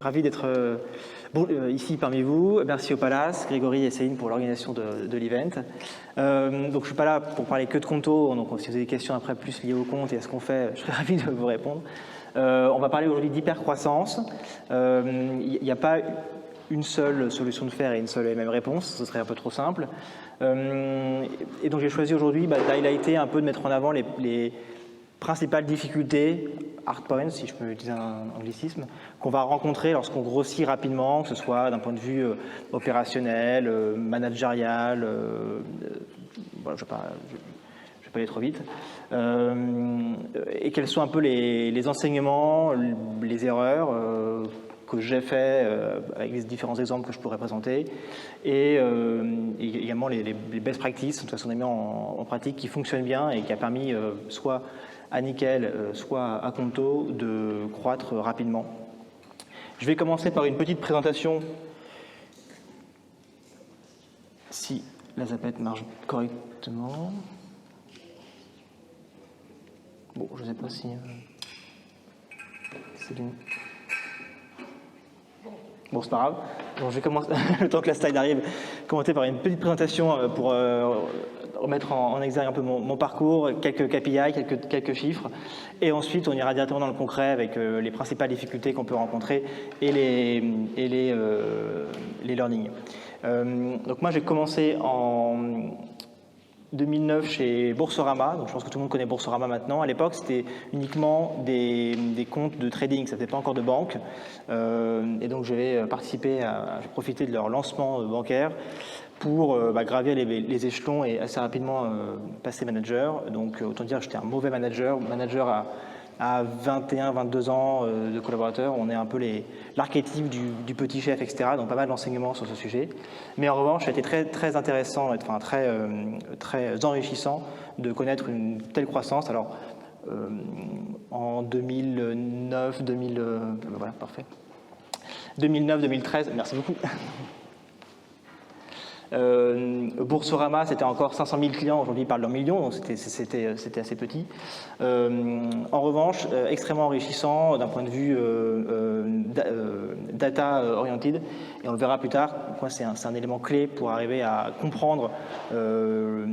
Ravi d'être ici parmi vous. Merci au Palace, Grégory et Céline pour l'organisation de l'event. Donc je ne suis pas là pour parler que de Conto, donc si vous avez des questions après plus liées au compte et à ce qu'on fait, je serai ravi de vous répondre. On va parler aujourd'hui d'hypercroissance. Il n'y a pas une seule solution de faire et une seule et même réponse, ce serait un peu trop simple. Et donc j'ai choisi aujourd'hui d'highlighter un peu, de mettre en avant les principales difficultés, hard points, si je peux utiliser un anglicisme, qu'on va rencontrer lorsqu'on grossit rapidement, que ce soit d'un point de vue opérationnel, managérial, voilà, je ne vais pas aller trop vite, et quels sont un peu les enseignements, les erreurs que j'ai fait avec les différents exemples que je pourrais présenter, et également les best practices, de toute façon on a mis en pratique, qui fonctionnent bien et qui a permis soit à Nickel, soit à Conto, de croître rapidement. Je vais commencer par une petite présentation, si la zapette marche correctement. Bon, je ne sais pas si c'est une... Bon, c'est pas grave. Donc, je vais commencer, le temps que la slide arrive, commencer par une petite présentation pour remettre en exergue un peu mon parcours, quelques KPI, quelques chiffres, et ensuite on ira directement dans le concret avec les principales difficultés qu'on peut rencontrer et les learnings. Donc moi j'ai commencé en 2009 chez Boursorama, donc je pense que tout le monde connaît Boursorama maintenant. À l'époque, c'était uniquement des comptes de trading, ça n'était pas encore de banque. Et donc, j'ai profité de leur lancement bancaire pour gravir les échelons et assez rapidement passer manager. Donc, autant dire que j'étais un mauvais manager à 21, 22 ans de collaborateurs. On est un peu l'archétype du petit chef, etc. Donc pas mal d'enseignements sur ce sujet. Mais en revanche, ça a été très, très intéressant, enfin, très enrichissant de connaître une telle croissance. Alors, en 2009, 2013, merci beaucoup. Boursorama, c'était encore 500 000 clients, aujourd'hui ils parlent d'un million, donc c'était assez petit. En revanche, extrêmement enrichissant d'un point de vue data oriented, et on le verra plus tard, c'est un élément clé pour arriver à comprendre le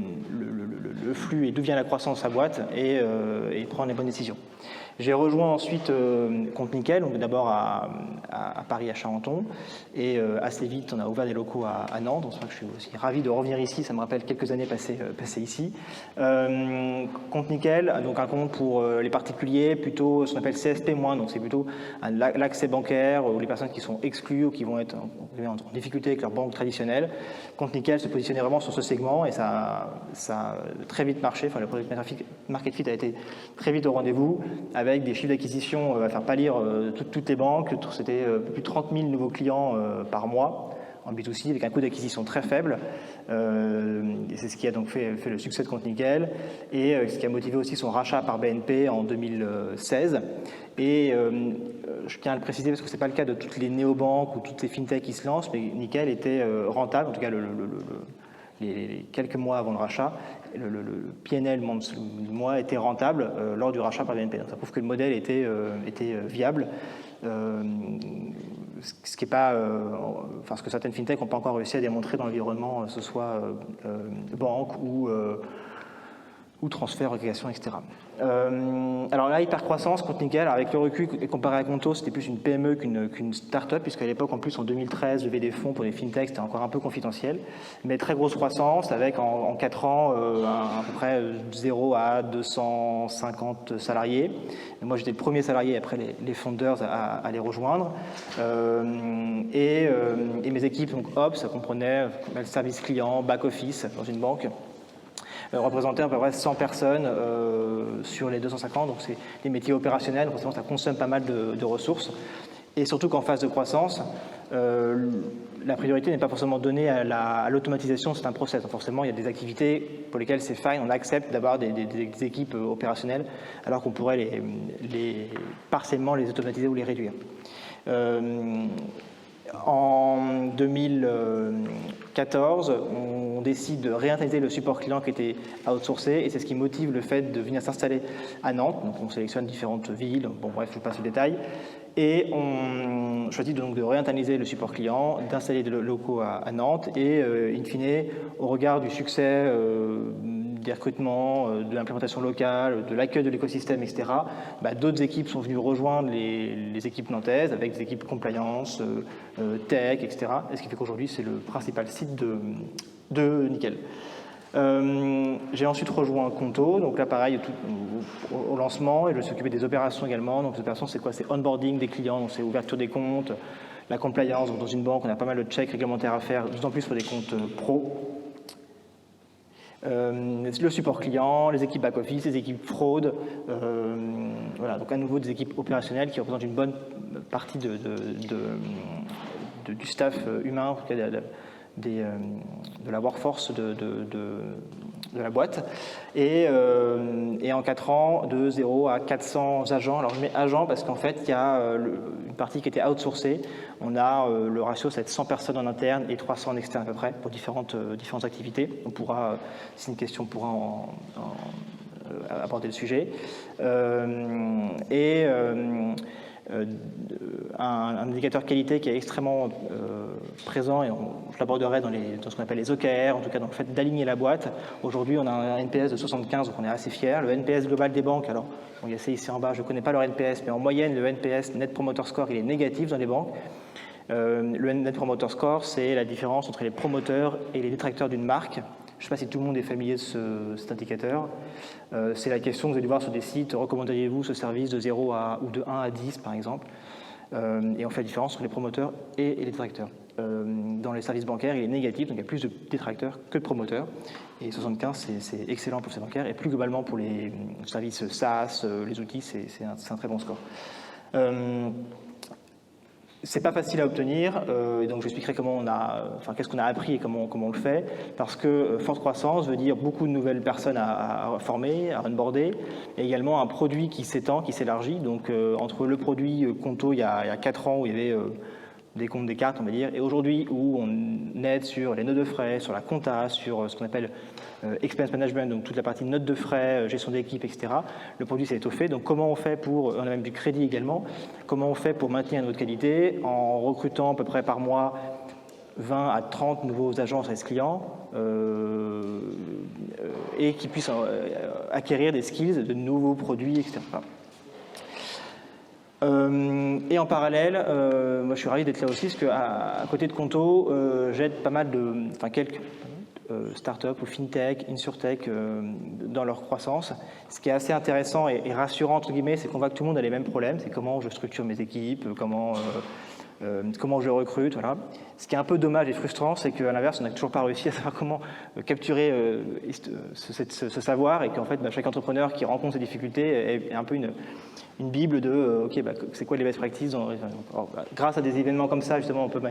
flux et d'où vient la croissance de sa boîte et prendre les bonnes décisions. J'ai rejoint ensuite Compte Nickel, donc d'abord à Paris, à Charenton, et assez vite on a ouvert des locaux à Nantes, donc je suis aussi ravi de revenir ici, ça me rappelle quelques années passées ici. Compte Nickel, donc un compte pour les particuliers, plutôt ce qu'on appelle CSP-, donc c'est plutôt l'accès bancaire ou les personnes qui sont exclues ou qui vont être en difficulté avec leur banque traditionnelle. Compte Nickel se positionnait vraiment sur ce segment et ça a très vite marché, enfin le product market fit a été très vite au rendez-vous, avec des chiffres d'acquisition à faire pâlir toutes les banques. C'était plus de 30 000 nouveaux clients par mois en B2C, avec un coût d'acquisition très faible. Et c'est ce qui a donc fait le succès de Compte Nickel, et ce qui a motivé aussi son rachat par BNP en 2016. Et je tiens à le préciser parce que ce n'est pas le cas de toutes les néobanques ou toutes les fintechs qui se lancent, mais Nickel était rentable, en tout cas les quelques mois avant le rachat, le PNL mois était rentable lors du rachat par BNP. Donc ça prouve que le modèle était viable, ce qui est pas, ce que certaines fintechs n'ont pas encore réussi à démontrer dans l'environnement, que ce soit banque ou transfert, régulation, etc. Alors là, hypercroissance, Compte Nickel, avec le recul et comparé à Conto, c'était plus une PME qu'une start-up, puisqu'à l'époque, en plus, en 2013, lever des fonds pour les fintechs, c'était encore un peu confidentiel, mais très grosse croissance, avec en 4 ans, à peu près 0 à 250 salariés. Et moi, j'étais le premier salarié après les founders à les rejoindre. Et mes équipes, donc Ops, ça comprenait le service client, back-office dans une banque, représentait à peu près 100 personnes sur les 250, donc c'est des métiers opérationnels, forcément ça consomme pas mal de ressources, et surtout qu'en phase de croissance, la priorité n'est pas forcément donnée à l'automatisation, c'est un process. Donc forcément, il y a des activités pour lesquelles c'est fine, on accepte d'avoir des équipes opérationnelles, alors qu'on pourrait partiellement les automatiser ou les réduire. En 2014, on décide de réintégrer le support client qui était outsourcé, et c'est ce qui motive le fait de venir s'installer à Nantes. Donc on sélectionne différentes villes, bon bref, je passe au détail, et on choisit donc de réintégrer le support client, d'installer des locaux à Nantes, et in fine, au regard du succès des recrutements, de l'implémentation locale, de l'accueil de l'écosystème, etc., d'autres équipes sont venues rejoindre les équipes nantaises avec des équipes compliance, tech, etc. Et ce qui fait qu'aujourd'hui, c'est le principal site de Nickel. J'ai ensuite rejoint Conto, donc là pareil au lancement, et je me suis occupé des opérations également. Donc les opérations, c'est quoi? C'est onboarding des clients, donc c'est ouverture des comptes, la compliance. Donc, dans une banque, on a pas mal de checks réglementaires à faire, d'autant plus pour des comptes pro. Le support client, les équipes back-office, les équipes fraude, voilà, donc à nouveau des équipes opérationnelles qui représentent une bonne partie du staff humain, en tout cas de la workforce de la boîte. Et en 4 ans, de 0 à 400 agents. Alors je mets agents parce qu'en fait, il y a une partie qui était outsourcée. On a le ratio, ça va être 100 personnes en interne et 300 en externe à peu près pour différentes activités. On pourra, si c'est une question, on pourra aborder le sujet. Un indicateur qualité qui est extrêmement présent, et je l'aborderai dans ce qu'on appelle les OKR, en tout cas dans le fait d'aligner la boîte. Aujourd'hui, on a un NPS de 75, donc on est assez fiers. Le NPS global des banques, alors il y a ça ici en bas, je ne connais pas leur NPS, mais en moyenne, le NPS, Net Promoter Score, il est négatif dans les banques. Le Net Promoter Score, c'est la différence entre les promoteurs et les détracteurs d'une marque. Je ne sais pas si tout le monde est familier de cet indicateur. C'est la question que vous allez voir sur des sites. Recommanderiez-vous ce service de 0 ou de 1 à 10, par exemple? Et on fait la différence entre les promoteurs et les détracteurs. Dans les services bancaires, il est négatif, donc il y a plus de détracteurs que de promoteurs. Et 75, c'est excellent pour ces bancaires. Et plus globalement, pour les services SaaS, les outils, c'est un très bon score. C'est pas facile à obtenir, et donc j'expliquerai qu'est-ce qu'on a appris et comment on le fait, parce que forte croissance veut dire beaucoup de nouvelles personnes à former, à onboarder, et également un produit qui s'étend, qui s'élargit. Donc entre le produit Conto il y a 4 ans où il y avait des comptes, des cartes, on va dire, et aujourd'hui où on aide sur les notes de frais, sur la compta, sur ce qu'on appelle expense management, donc toute la partie notes de frais, gestion d'équipe, etc. Le produit s'est étoffé. Donc comment on fait on a même du crédit également, comment on fait pour maintenir notre qualité en recrutant à peu près par mois 20 à 30 nouveaux agents service client et qui puissent acquérir des skills de nouveaux produits, etc. Et en parallèle, moi je suis ravi d'être là aussi, parce qu'à côté de Conto, j'aide pas mal quelques start-up ou fintech, insurtech dans leur croissance. Ce qui est assez intéressant et rassurant, entre guillemets, c'est qu'on voit que tout le monde a les mêmes problèmes. C'est comment je structure mes équipes, comment je recrute. Voilà. Ce qui est un peu dommage et frustrant, c'est qu'à l'inverse, on n'a toujours pas réussi à savoir comment capturer ce savoir, et qu'en fait, chaque entrepreneur qui rencontre ces difficultés est un peu une bible de c'est quoi les best practices. Grâce à des événements comme ça, justement, on peut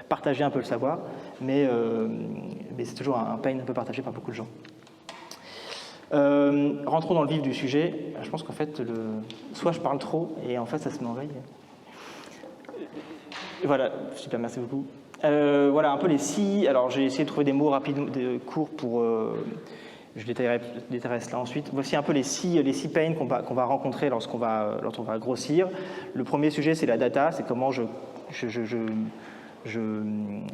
partager un peu le savoir, mais c'est toujours un pain un peu partagé par beaucoup de gens. Rentrons dans le vif du sujet. Je pense qu'en fait, soit je parle trop et en fait ça se m'enraye. Voilà, super, merci beaucoup. Voilà un peu les 6. Alors j'ai essayé de trouver des mots rapides, courts pour. Je détaillerai cela ensuite. Voici un peu les 6 pains qu'on va rencontrer lorsqu'on va grossir. Le premier sujet, c'est la data, c'est comment je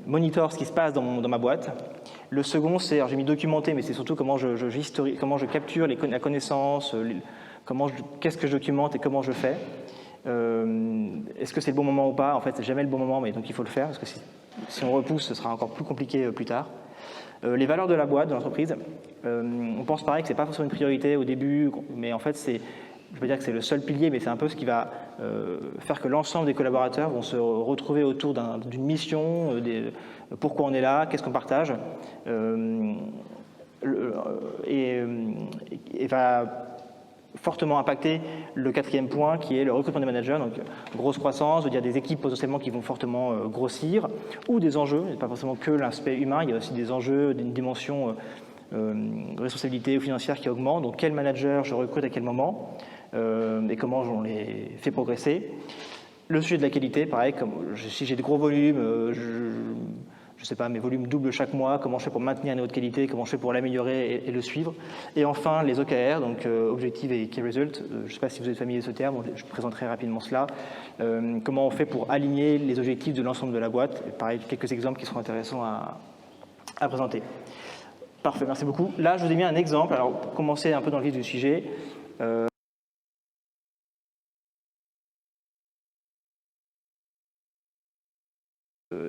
monitore ce qui se passe dans ma boîte. Le second, c'est, alors j'ai mis documenter, mais c'est surtout comment je capture la connaissance, qu'est-ce que je documente et comment je fais. Est-ce que c'est le bon moment ou pas? En fait, c'est jamais le bon moment, mais donc il faut le faire, parce que si on repousse, ce sera encore plus compliqué plus tard. Les valeurs de la boîte, de l'entreprise, on pense pareil que c'est pas forcément une priorité au début, mais en fait je ne veux pas dire que c'est le seul pilier, mais c'est un peu ce qui va faire que l'ensemble des collaborateurs vont se retrouver autour d'une mission, pourquoi on est là, qu'est-ce qu'on partage, et va fortement impacter le 4e point, qui est le recrutement des managers. Donc grosse croissance, veut dire des équipes potentiellement qui vont fortement grossir, ou des enjeux, pas forcément que l'aspect humain, il y a aussi des enjeux, une dimension responsabilité financière qui augmente. Donc quel manager je recrute à quel moment, et comment on les fait progresser. Le sujet de la qualité, pareil, si j'ai des gros volumes, je sais pas, mes volumes doublent chaque mois, comment je fais pour maintenir un niveau de qualité, comment je fais pour l'améliorer et le suivre. Et enfin, les OKR, donc Objective et Key Result. Je ne sais pas si vous êtes familier de ce terme, je présenterai rapidement cela. Comment on fait pour aligner les objectifs de l'ensemble de la boîte. Et pareil, quelques exemples qui seront intéressants à présenter. Parfait, merci beaucoup. Là, je vous ai mis un exemple. Alors, pour commencer un peu dans le vif du sujet,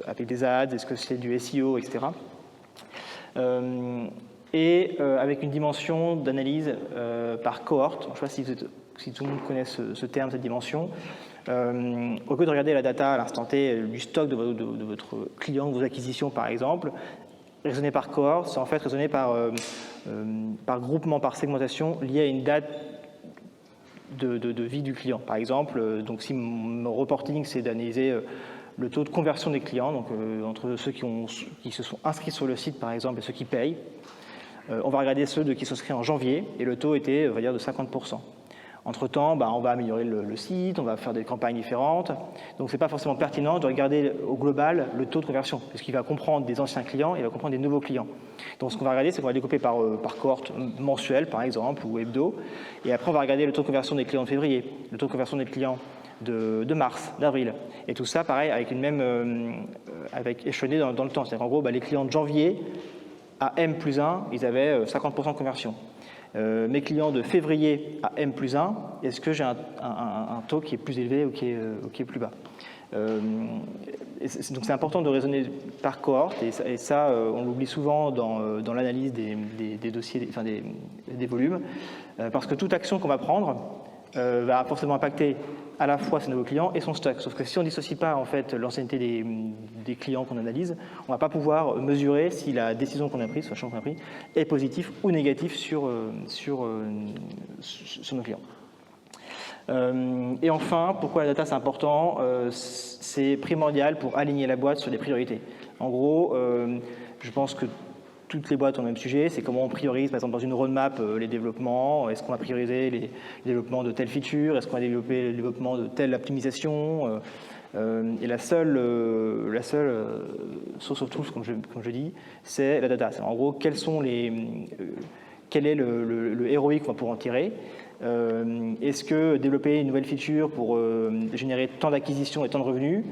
avec des ads, est-ce que c'est du SEO, etc. Avec une dimension d'analyse par cohorte. Je ne sais pas si tout le monde connaît ce terme, cette dimension. Au lieu de regarder la data à l'instant T du stock de votre client, de vos acquisitions par exemple, raisonner par cohorte, c'est en fait raisonner par groupement, par segmentation liée à une date de vie du client. Par exemple, donc si mon reporting c'est d'analyser le taux de conversion des clients, donc entre ceux qui se sont inscrits sur le site par exemple et ceux qui payent, on va regarder ceux qui sont inscrits en janvier et le taux était, on va dire, de 50%. Entre-temps, on va améliorer le site, on va faire des campagnes différentes. Donc, ce n'est pas forcément pertinent de regarder au global le taux de conversion, parce qu'il va comprendre des anciens clients et il va comprendre des nouveaux clients. Donc, ce qu'on va regarder, c'est qu'on va découper par cohorte mensuelle, par exemple, ou hebdo. Et après, on va regarder le taux de conversion des clients de février, le taux de conversion des clients de mars, d'avril. Et tout ça, pareil, avec une même échelonné dans le temps. C'est-à-dire qu'en gros, les clients de janvier, à M+1, ils avaient 50% de conversion. Mes clients de février à M+1, est-ce que j'ai un taux qui est plus élevé ou qui est plus bas? Donc c'est important de raisonner par cohorte, et ça on l'oublie souvent dans l'analyse des dossiers, des volumes, parce que toute action qu'on va prendre va forcément impacter à la fois ses nouveaux clients et son stock. Sauf que si on ne dissocie pas en fait l'ancienneté des clients qu'on analyse, on ne va pas pouvoir mesurer si la décision qu'on a prise, soit le choix qu'on a pris, est positif ou négatif sur nos clients. Et enfin, pourquoi la data c'est important? C'est primordial pour aligner la boîte sur des priorités. En gros, je pense que toutes les boîtes ont le même sujet, c'est comment on priorise, par exemple, dans une roadmap, les développements. Est-ce qu'on va prioriser les développements de telle feature? Est-ce qu'on va développer le développement de telle optimisation? Et la seule source of truth, comme je dis, c'est la data. C'est en gros, quel est le ROI qu'on va pouvoir en tirer? Est-ce que développer une nouvelle feature pour générer tant d'acquisitions et tant de revenus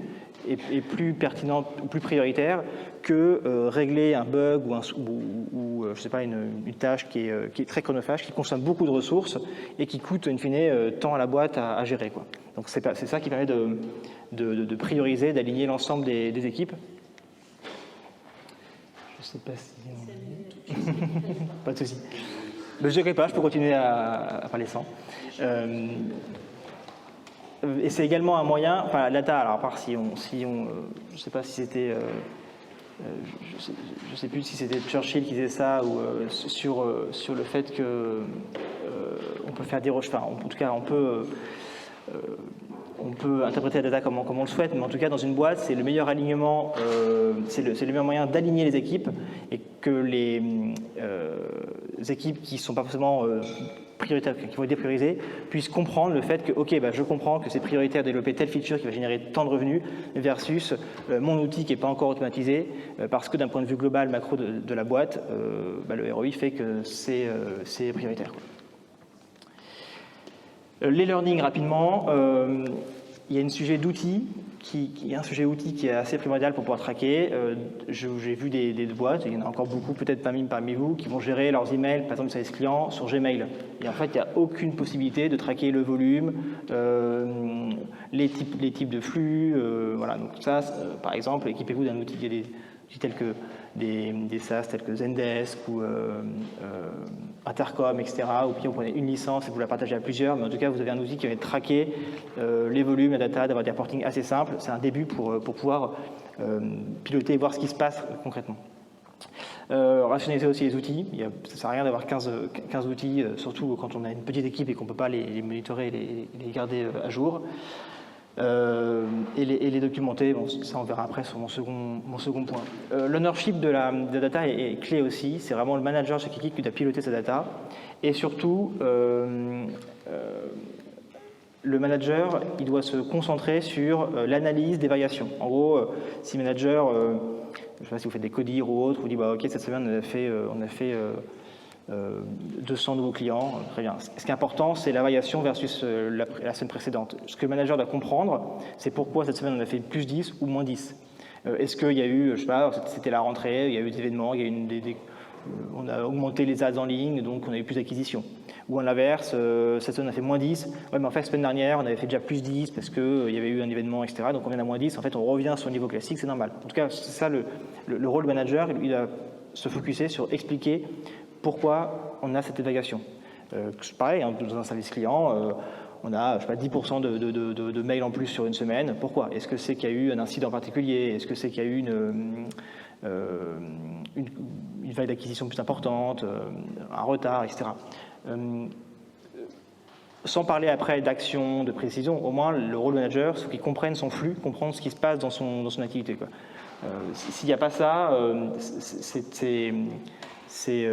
est plus pertinent ou plus prioritaire que régler un bug ou je sais pas, une tâche qui est très chronophage, qui consomme beaucoup de ressources et qui coûte in fine tant à la boîte à gérer, quoi. Donc c'est ça qui permet de prioriser, d'aligner l'ensemble des équipes. Je sais pas si... Pas de souci. Mais je ne pas, je peux continuer à parler sans. Et c'est également un moyen, enfin la data, alors à part si on je ne sais pas si c'était, je ne sais plus si c'était Churchill qui disait ça, ou sur le fait que on peut faire des recherches, enfin en tout cas on peut interpréter la data comme on le souhaite, mais en tout cas dans une boîte, c'est le meilleur alignement, c'est le meilleur moyen d'aligner les équipes et que les équipes qui ne sont pas forcément prioritaires, qui vont être dépriorisées, puissent comprendre le fait que, ok, je comprends que c'est prioritaire de développer telle feature qui va générer tant de revenus versus mon outil qui n'est pas encore automatisé, parce que d'un point de vue global, macro de la boîte, le ROI fait que c'est prioritaire, quoi. Les learnings, rapidement, il y a un sujet d'outils qui est assez primordial pour pouvoir traquer. J'ai vu des boîtes, il y en a encore beaucoup, peut-être parmi vous, qui vont gérer leurs emails, par exemple, service client, sur Gmail. Et en fait, il n'y a aucune possibilité de traquer le volume, les types de flux. Voilà, donc ça, par exemple, équipez-vous d'un outil. Il y a des outils tels que des SaaS tels que Zendesk ou Intercom, etc. Ou puis vous prenez une licence et vous la partagez à plusieurs, mais en tout cas vous avez un outil qui va traquer les volumes, la data, d'avoir des reporting assez simples. C'est un début pour pouvoir piloter et voir ce qui se passe concrètement. Rationaliser aussi les outils. Ça ne sert à rien d'avoir 15 outils, surtout quand on a une petite équipe et qu'on ne peut pas les monitorer et les garder à jour. Et les documenter, bon, ça on verra après sur mon second point. L'ownership de la data est clé aussi, c'est vraiment le manager chaque équipe qui doit piloter sa data, et surtout le manager, il doit se concentrer sur l'analyse des variations. En gros, si le manager, je ne sais pas si vous faites des CODIR ou autre, vous dites, bah, OK, cette semaine, on a fait 200 nouveaux clients, très bien. Ce qui est important, c'est la variation versus la semaine précédente. Ce que le manager doit comprendre, c'est pourquoi cette semaine, on a fait plus 10 ou moins 10. Est-ce qu'il y a eu, je sais pas, c'était la rentrée, il y a eu des événements, il y a eu on a augmenté les ads en ligne, donc on a eu plus d'acquisitions. Ou à l'inverse, cette semaine on a fait moins 10, ouais, mais en fait la semaine dernière on avait fait déjà plus 10 parce qu'il y avait eu un événement, etc. Donc on vient à moins 10, en fait on revient sur le niveau classique, c'est normal. En tout cas, c'est ça le rôle du manager, il doit se focuser sur expliquer pourquoi on a cette variation. Pareil, hein, dans un service client, on a, je sais pas, 10% de mails en plus sur une semaine. Pourquoi? Est-ce que c'est qu'il y a eu un incident particulier? Est-ce que c'est qu'il y a eu une vague d'acquisition plus importante, un retard, etc. Sans parler après d'action, de précision, au moins le rôle manager, c'est qu'il comprenne son flux, comprendre ce qui se passe dans son activité, quoi. S'il n'y a pas ça, c'est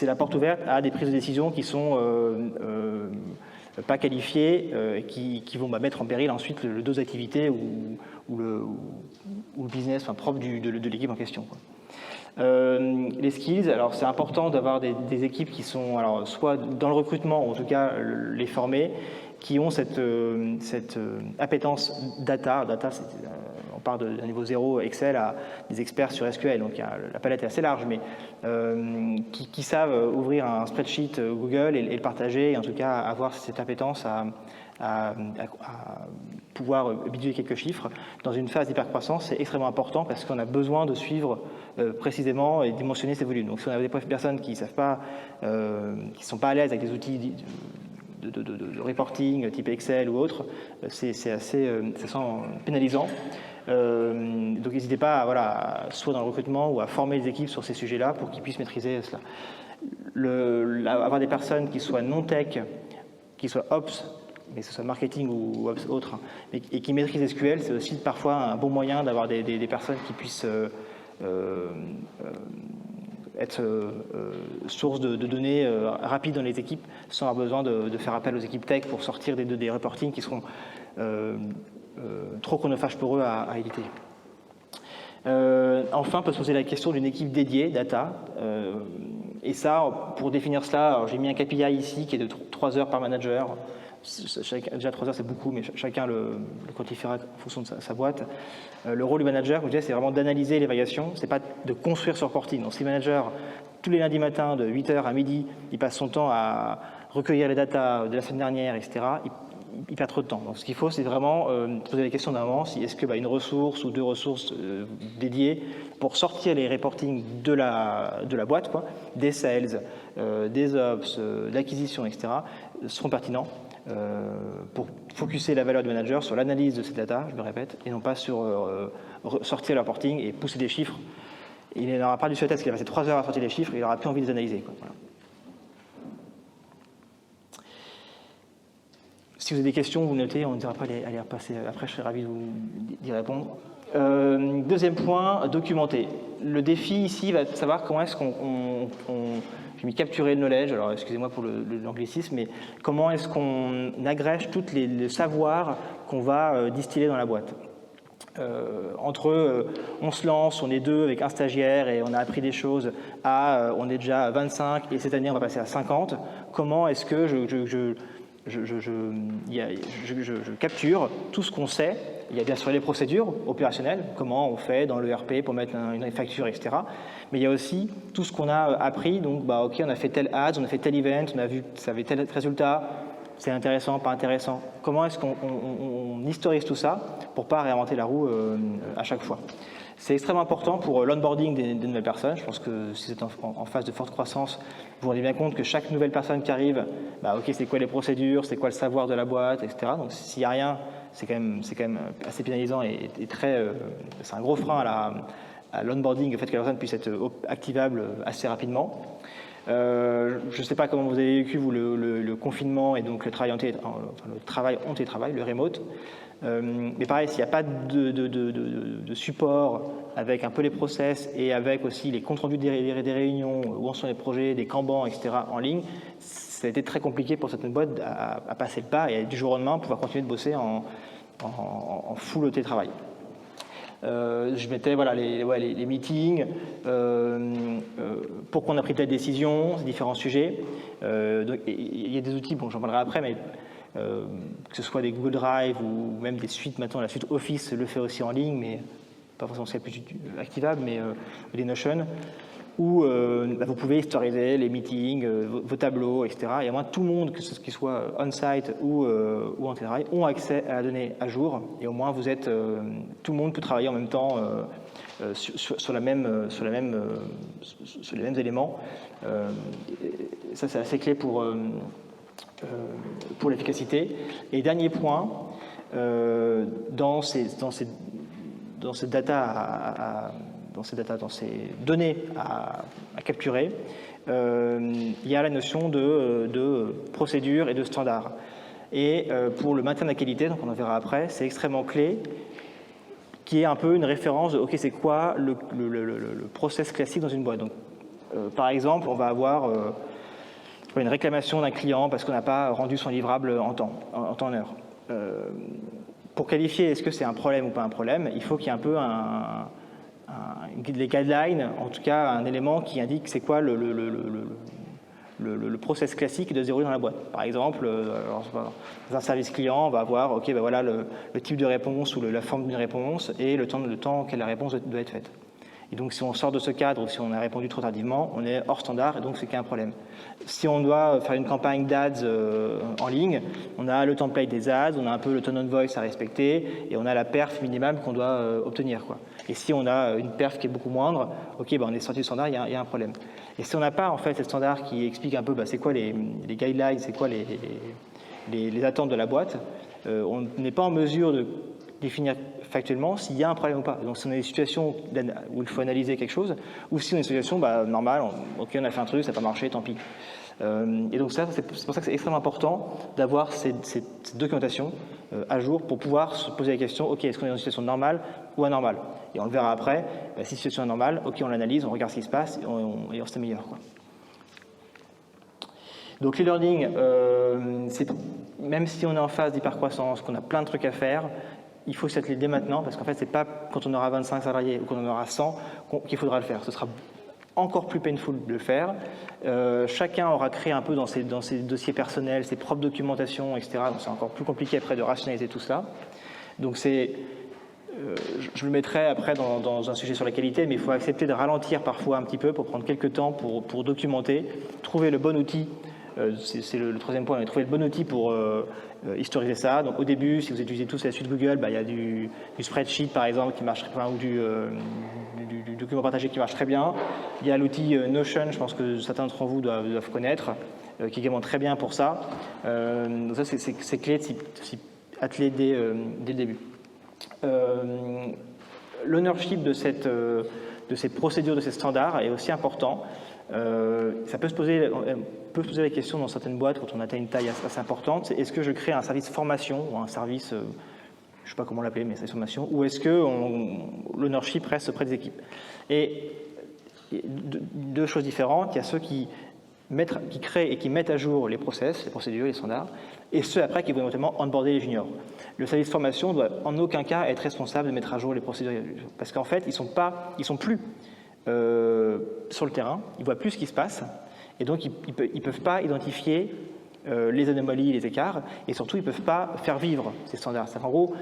la porte ouverte à des prises de décision qui sont pas qualifiées, qui vont mettre en péril ensuite le dos d'activité ou le business propre de l'équipe en question, quoi. Les skills, alors c'est important d'avoir des équipes qui sont alors, soit dans le recrutement, ou en tout cas les former, qui ont cette appétence data. Data, on part d'un niveau 0 Excel à des experts sur SQL, donc la palette est assez large, mais qui savent ouvrir un spreadsheet Google et le partager, et en tout cas avoir cette appétence à pouvoir biduler quelques chiffres. Dans une phase d'hypercroissance, c'est extrêmement important parce qu'on a besoin de suivre précisément et dimensionner ces volumes. Donc si on a des personnes qui savent pas, qui ne sont pas à l'aise avec des outils de reporting type Excel ou autre, c'est assez ça sent pénalisant. Donc n'hésitez pas à, soit dans le recrutement ou à former les équipes sur ces sujets-là pour qu'ils puissent maîtriser cela. Avoir des personnes qui soient non-tech, qui soient ops, mais que ce soit marketing ou autre, et qui maîtrisent SQL, c'est aussi parfois un bon moyen d'avoir des personnes qui puissent être source de données rapides dans les équipes sans avoir besoin de faire appel aux équipes tech pour sortir des reportings qui seront trop chronophages pour eux à éviter. Enfin, on peut se poser la question d'une équipe dédiée, data. Et ça, pour définir cela, j'ai mis un KPI ici qui est de 3 heures par manager. Déjà 3 heures c'est beaucoup, mais chacun le quantifiera en fonction de sa boîte. Le rôle du manager, comme je disais, c'est vraiment d'analyser les variations, c'est pas de construire ce reporting. Donc si le manager, tous les lundis matins de 8h à midi, il passe son temps à recueillir les datas de la semaine dernière, etc., il perd trop de temps. Donc ce qu'il faut, c'est vraiment poser la question d'un moment, est-ce que une ressource ou 2 ressources dédiées pour sortir les reportings de la boîte, quoi, des sales, des ops, de l'acquisition, etc., seront pertinents pour focuser la valeur du manager sur l'analyse de ces data, je me répète, et non pas sur sortir le reporting et pousser des chiffres. Il n'aura pas du tout la tête, parce qu'il a passé 3 heures à sortir les chiffres, il n'aura plus envie de les analyser, quoi. Voilà. Si vous avez des questions, vous notez, on ne dira pas à les repasser. Après, je serai ravi d'y répondre. Deuxième point, documenter. Le défi ici va être de savoir comment est-ce qu'on j'ai mis capturer le knowledge, alors excusez-moi pour l'anglicisme, mais comment est-ce qu'on agrège tous les savoirs qu'on va distiller dans la boîte. On se lance, on est 2 avec un stagiaire et on a appris des choses, on est déjà à 25 et cette année on va passer à 50. Comment est-ce que je capture tout ce qu'on sait. Il y a bien sûr les procédures opérationnelles, comment on fait dans l'ERP pour mettre une facture, etc. Mais il y a aussi tout ce qu'on a appris. Donc, OK, on a fait tel ads, on a fait tel event, on a vu que ça avait tel résultat, c'est intéressant, pas intéressant. Comment est-ce qu'on historise tout ça pour ne pas réinventer la roue à chaque fois? C'est extrêmement important pour l'onboarding des nouvelles personnes. Je pense que si vous êtes en phase de forte croissance, vous vous rendez bien compte que chaque nouvelle personne qui arrive, OK, c'est quoi les procédures, c'est quoi le savoir de la boîte, etc. Donc s'il n'y a rien, c'est quand même assez pénalisant et c'est un gros frein à l'onboarding, le fait que la personne puisse être activable assez rapidement. Je ne sais pas comment vous avez vécu vous le confinement et donc le travail en télétravail, le remote. Mais pareil, s'il n'y a pas de support avec un peu les process et avec aussi les comptes rendus des réunions, où en sont les projets, des Kanban, etc. en ligne, ça a été très compliqué pour certaines boîtes à passer le pas et du jour au lendemain pouvoir continuer de bosser en full télétravail. Je mettais voilà, les meetings, pourquoi on a pris telle décision, ces différents sujets. Donc, il y a des outils, bon, j'en parlerai après, mais que ce soit des Google Drive ou même des suites, maintenant la suite Office le fait aussi en ligne, mais pas forcément c'est plus activable, mais des Notion, où vous pouvez historiser les meetings, vos tableaux, etc. Et à moins tout le monde, que ce soit on-site ou en télétravail, ont accès à la donnée à jour, et au moins vous êtes, tout le monde peut travailler en même temps sur les mêmes éléments. Ça c'est assez clé pour l'efficacité. Et dernier point, dans ces données à capturer, il y a la notion de procédure et de standard. Et pour le maintien de la qualité, donc on en verra après, c'est extrêmement clé, qui est un peu une référence de OK, c'est quoi le process classique dans une boîte. Donc, par exemple, on va avoir une réclamation d'un client parce qu'on n'a pas rendu son livrable en temps, en heure. Pour qualifier est-ce que c'est un problème ou pas un problème, il faut qu'il y ait un peu les guidelines, en tout cas un élément qui indique c'est quoi le process classique de se dérouler dans la boîte. Par exemple, dans un service client, on va avoir OK, ben voilà le type de réponse ou la forme d'une réponse et le temps que la réponse doit être faite. Et donc, si on sort de ce cadre ou si on a répondu trop tardivement, on est hors standard et donc c'est qu'il y a un problème. Si on doit faire une campagne d'ADS en ligne, on a le template des ADS, on a un peu le tone of voice à respecter et on a la perf minimale qu'on doit obtenir, quoi. Et si on a une perf qui est beaucoup moindre, OK, ben on est sorti du standard, il y a un problème. Et si on n'a pas en fait ce standard qui explique un peu c'est quoi les guidelines, c'est quoi les attentes de la boîte, on n'est pas en mesure de définir factuellement s'il y a un problème ou pas. Donc si on a des situations où il faut analyser quelque chose, ou si on a une situation normale, OK, on a fait un truc, ça n'a pas marché, tant pis. Et donc ça, c'est pour ça que c'est extrêmement important d'avoir cette documentation à jour pour pouvoir se poser la question, OK, est-ce qu'on est dans une situation normale ou anormale? Et on le verra après, si la situation est normale, OK, on l'analyse, on regarde ce qui se passe et on s'améliore, quoi. Donc l'e-learning, même si on est en phase d'hypercroissance, qu'on a plein de trucs à faire, il faut s'atteler dès maintenant, parce qu'en fait, c'est pas quand on aura 25 salariés ou quand on aura 100 qu'il faudra le faire. Ce sera encore plus painful de le faire. Chacun aura créé un peu dans ses dossiers personnels, ses propres documentations, etc. Donc c'est encore plus compliqué après de rationaliser tout ça. Donc je le mettrai après dans un sujet sur la qualité, mais il faut accepter de ralentir parfois un petit peu pour prendre quelques temps pour documenter, trouver le bon outil. C'est le troisième point, trouver le bon outil pour historiser ça. Donc au début, si vous utilisez tous la suite Google, il y a du spreadsheet par exemple qui marche, ou du document partagé qui marche très bien. Il y a l'outil Notion, je pense que certains d'entre vous doivent connaître, qui est également très bien pour ça. Donc ça, c'est clé de s'y atteler dès le début. L'ownership de ces procédures, de ces standards est aussi important. Ça peut se poser la question dans certaines boîtes quand on atteint une taille assez importante, c'est est-ce que je crée un service formation ou un service, je ne sais pas comment l'appeler, mais service formation, ou est-ce que l'ownership reste auprès des équipes? Et deux choses différentes, il y a ceux qui créent et qui mettent à jour les process, les procédures, les standards, et ceux après qui vont éventuellement onboarder les juniors. Le service formation ne doit en aucun cas être responsable de mettre à jour les procédures, parce qu'en fait, ils sont plus sur le terrain, ils ne voient plus ce qui se passe, et donc ils ne peuvent pas identifier les anomalies, les écarts, et surtout ils ne peuvent pas faire vivre ces standards. C'est-à-dire, en gros,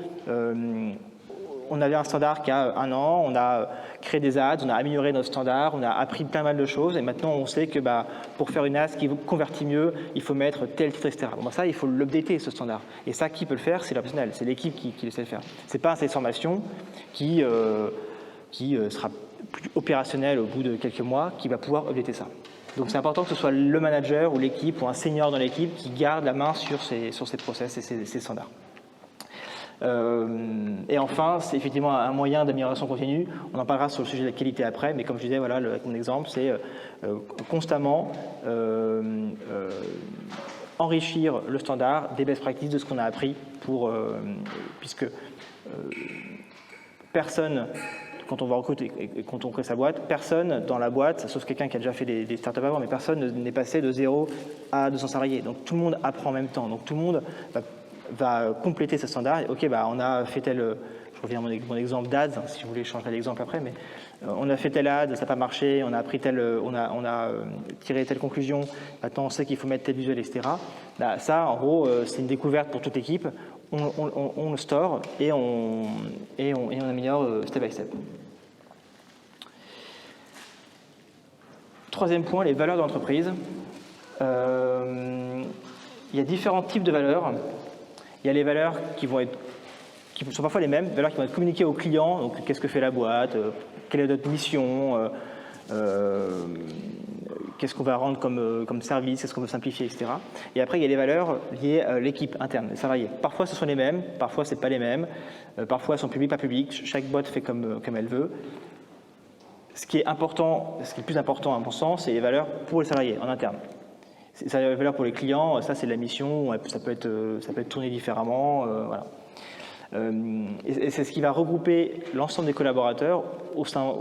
on avait un standard qui a 1 an, on a créé des ads, on a amélioré nos standards, on a appris plein mal de choses, et maintenant on sait que pour faire une ad qui convertit mieux, il faut mettre tel titre, etc. Bon, ça, il faut l'updater, ce standard. Et ça, qui peut le faire? C'est le personnel, c'est l'équipe qui le sait le faire. Ce n'est pas un service formation qui sera plus opérationnel au bout de quelques mois, qui va pouvoir updater ça. Donc c'est important que ce soit le manager ou l'équipe ou un senior dans l'équipe qui garde la main sur ces process et ces standards. Et enfin, c'est effectivement un moyen d'amélioration continue. On en parlera sur le sujet de la qualité après, mais comme je disais, voilà, avec mon exemple, c'est constamment enrichir le standard des best practices de ce qu'on a appris puisque personne, quand on va recruter et quand on crée sa boîte, personne dans la boîte, sauf quelqu'un qui a déjà fait des startups avant, mais personne n'est passé de 0 à 200 salariés. Donc tout le monde apprend en même temps. Donc tout le monde va compléter ce standard. Ok, on a fait je reviens à mon exemple d'ADS, si vous voulez, je changerai l'exemple après, mais on a fait tel ad, ça n'a pas marché, on a appris on a tiré telle conclusion, maintenant on sait qu'il faut mettre tel visuel, etc. Ça, en gros, c'est une découverte pour toute l'équipe. On le store et on améliore step by step. Troisième point, les valeurs de l'entreprise. Il y a différents types de valeurs. Il y a les valeurs qui sont parfois les mêmes, valeurs qui vont être communiquées aux clients. Donc, qu'est-ce que fait la boîte, quelle est notre mission, qu'est-ce qu'on va rendre comme service, qu'est-ce qu'on veut simplifier, etc. Et après, il y a les valeurs liées à l'équipe interne, les salariés. Parfois, ce sont les mêmes, parfois, ce n'est pas les mêmes. Parfois, elles sont publiques, pas publiques. Chaque boîte fait comme elle veut. Ce qui est le plus important à mon sens, c'est les valeurs pour les salariés en interne. C'est les valeurs pour les clients, ça c'est la mission, ça peut être tourné différemment, voilà. Et c'est ce qui va regrouper l'ensemble des collaborateurs au sein,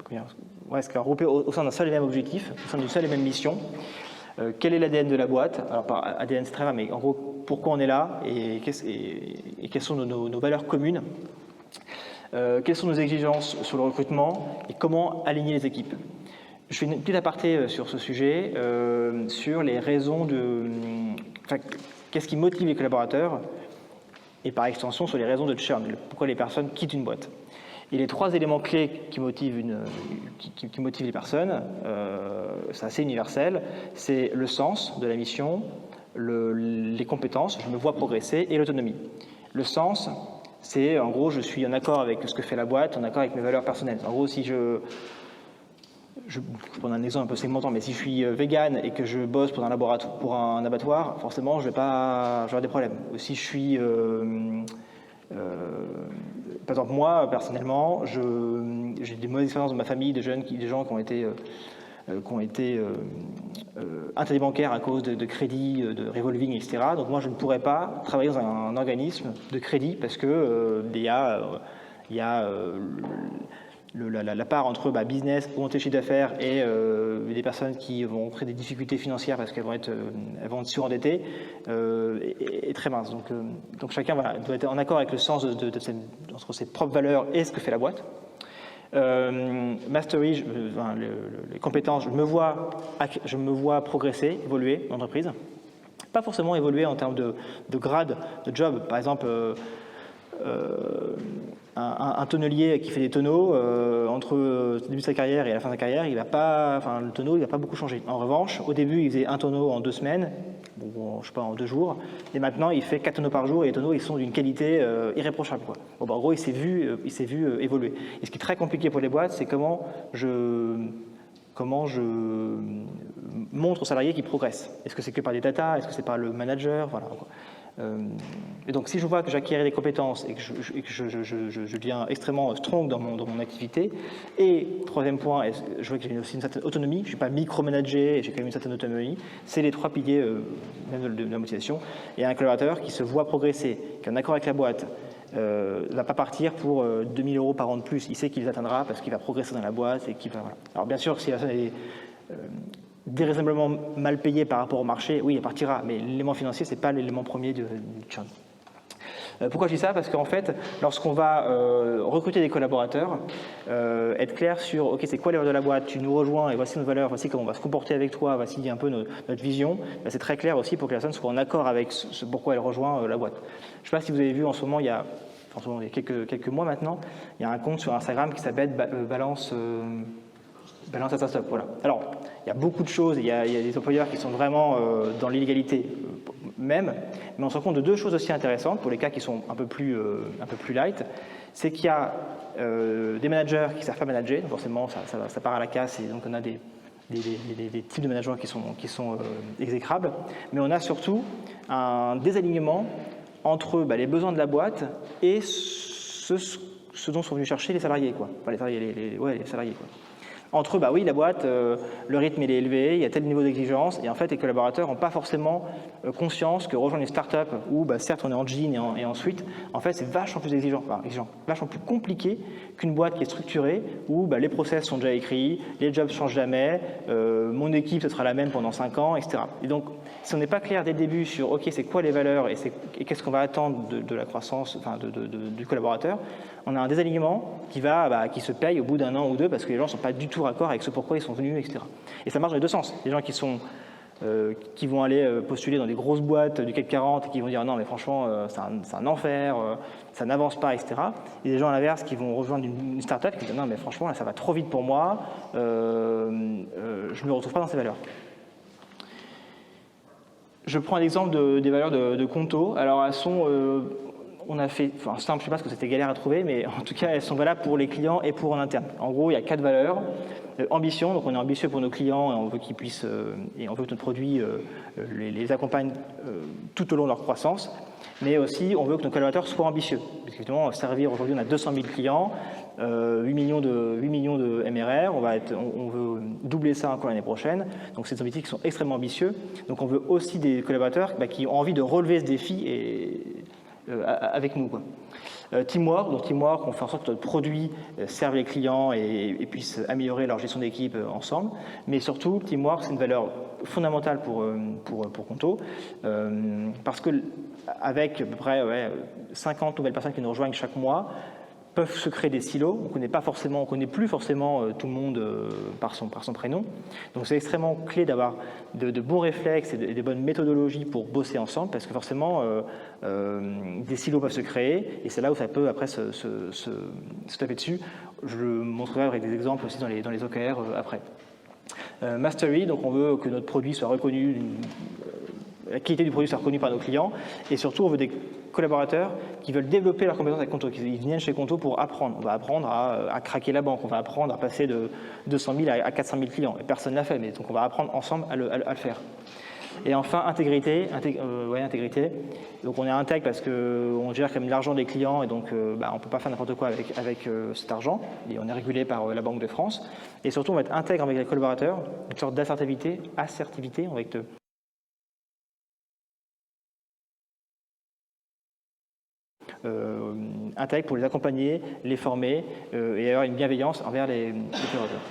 ce qui va regrouper au sein d'un seul et même objectif, au sein d'une seule et même mission. Quel est l'ADN de la boîte? Alors par ADN c'est très rare, mais en gros pourquoi on est là et quelles sont nos valeurs communes. Quelles sont nos exigences sur le recrutement et comment aligner les équipes. Je fais une petite aparté sur ce sujet, sur les raisons qu'est-ce qui motive les collaborateurs et par extension sur les raisons de churn, pourquoi les personnes quittent une boîte. Et les 3 éléments clés qui motivent les personnes, c'est assez universel, c'est le sens de la mission, les compétences, je me vois progresser, et l'autonomie. Le sens, c'est en gros je suis en accord avec ce que fait la boîte, en accord avec mes valeurs personnelles. En gros, si je prends un exemple un peu segmentant, mais si je suis vegan et que je bosse pour un abattoir, forcément j'aurai des problèmes. Ou si je suis par exemple moi personnellement, j'ai des mauvaises expériences dans ma famille, des gens qui ont été interdits bancaires à cause de crédits, de revolving, etc. Donc moi je ne pourrais pas travailler dans un organisme de crédit parce que il y a la part entre business, monter chiffre d'affaires et des personnes qui vont créer des difficultés financières parce qu'elles vont être surendettées est très mince. Donc chacun doit être en accord avec le sens entre ses propres valeurs et ce que fait la boîte. Mastery, les compétences, je me vois progresser, évoluer dans l'entreprise. Pas forcément évoluer en termes de grade, de job. Par exemple, un tonnelier qui fait des tonneaux, entre le début de sa carrière et la fin de sa carrière, le tonneau, il va pas beaucoup changer. En revanche, au début, il faisait un tonneau en 2 semaines, je sais pas, en 2 jours, et maintenant, il fait 4 tonneaux par jour, et les tonneaux, ils sont d'une qualité irréprochable, quoi. En gros, il s'est vu évoluer. Et ce qui est très compliqué pour les boîtes, c'est comment je montre aux salariés qu'ils progressent. Est-ce que c'est que par des data? Est-ce que c'est par le manager? Voilà. Et donc, si je vois que j'acquiers des compétences et que je deviens extrêmement strong dans mon activité, et troisième point, je vois que j'ai aussi une certaine autonomie, je ne suis pas micromanagé, j'ai quand même une certaine autonomie, c'est les 3 piliers même de la motivation. Et un collaborateur qui se voit progresser, qui est en accord avec la boîte, ne va pas partir pour 2 000 € par an de plus, il sait qu'il les atteindra parce qu'il va progresser dans la boîte. Voilà. Alors bien sûr, si la personne est déraisonnablement mal payé par rapport au marché, oui, elle partira, mais l'élément financier, ce n'est pas l'élément premier du churn. Pourquoi je dis ça? Parce qu'en fait, lorsqu'on va recruter des collaborateurs, être clair sur, ok, c'est quoi les valeurs de la boîte, tu nous rejoins et voici nos valeurs, voici comment on va se comporter avec toi, voici un peu notre vision, c'est très clair aussi pour que la personne soit en accord avec ce pourquoi elle rejoint la boîte. Je ne sais pas si vous avez vu en ce moment, il y a quelques mois maintenant, il y a un compte sur Instagram qui s'appelle Balance à sa stop, voilà. Alors, il y a beaucoup de choses, il y a des employeurs qui sont vraiment dans l'illégalité même, mais on se rend compte de 2 choses aussi intéressantes pour les cas qui sont un peu plus light, c'est qu'il y a des managers qui ne savent pas manager, donc forcément ça part à la casse, et donc on a des types de managers qui sont exécrables, mais on a surtout un désalignement entre les besoins de la boîte et ce dont sont venus chercher les salariés, quoi. Enfin, les salariés, les salariés, quoi. Entre eux, bah oui, la boîte, le rythme il est élevé, il y a tel niveau d'exigence, et en fait, les collaborateurs n'ont pas forcément conscience que rejoindre une start-up où, bah, certes, on est en jean et ensuite, en fait, c'est vachement plus exigeant, vachement plus compliqué qu'une boîte qui est structurée où bah, les process sont déjà écrits, les jobs ne changent jamais, mon équipe, ce sera la même pendant 5 ans, etc. Et donc, si on n'est pas clair dès le début sur, OK, c'est quoi les valeurs et qu'est-ce qu'on va attendre de la croissance, enfin, du collaborateur, on a un désalignement qui se paye au bout d'un an ou deux parce que les gens ne sont pas du tout raccord avec ce pourquoi ils sont venus, etc. Et ça marche dans les deux sens. Les gens qui vont aller postuler dans des grosses boîtes du CAC 40 et qui vont dire non mais franchement c'est un enfer, ça n'avance pas, etc. Et des gens à l'inverse qui vont rejoindre une start-up qui disent non mais franchement là ça va trop vite pour moi, je ne me retrouve pas dans ces valeurs. Je prends l'exemple des valeurs de Conto. Alors elles sont, on a fait, enfin simple, je ne sais pas parce que c'était galère à trouver, mais en tout cas elles sont valables pour les clients et pour en interne. En gros il y a 4 valeurs. Ambition, donc on est ambitieux pour nos clients et on veut qu'ils puissent, et on veut que notre produit les accompagne tout au long de leur croissance, mais aussi on veut que nos collaborateurs soient ambitieux. Parce qu'effectivement, servir aujourd'hui, on a 200 000 clients, 8 millions de MRR, on veut doubler ça encore l'année prochaine, donc c'est des objectifs qui sont extrêmement ambitieux. Donc on veut aussi des collaborateurs qui ont envie de relever ce défi avec nous, quoi. Teamwork, on fait en sorte que notre produit serve les clients et puisse améliorer leur gestion d'équipe ensemble. Mais surtout, Teamwork, c'est une valeur fondamentale pour Conto, parce que avec à peu près 50 nouvelles personnes qui nous rejoignent chaque mois, peuvent se créer des silos. On ne connaît plus forcément tout le monde par son prénom. Donc c'est extrêmement clé d'avoir de bons réflexes et des bonnes méthodologies pour bosser ensemble, parce que forcément des silos peuvent se créer et c'est là où ça peut après se taper dessus. Je le montrerai avec des exemples aussi dans les OKR après. Mastery, donc on veut que notre produit soit reconnu, la qualité du produit soit reconnue par nos clients, et surtout on veut des collaborateurs qui veulent développer leurs compétences avec Conto, qui viennent chez Conto pour apprendre. On va apprendre à craquer la banque, on va apprendre à passer de 200 000 à 400 000 clients. Et personne ne l'a fait, mais donc on va apprendre ensemble à le faire. Et enfin, intégrité. Donc on est intègre parce qu'on gère quand même l'argent des clients et donc on ne peut pas faire n'importe quoi avec cet argent. Et on est régulé par la Banque de France. Et surtout, on va être intègre avec les collaborateurs, une sorte d'assertivité, on va être intègre pour les accompagner, les former et avoir une bienveillance envers les collaborateurs.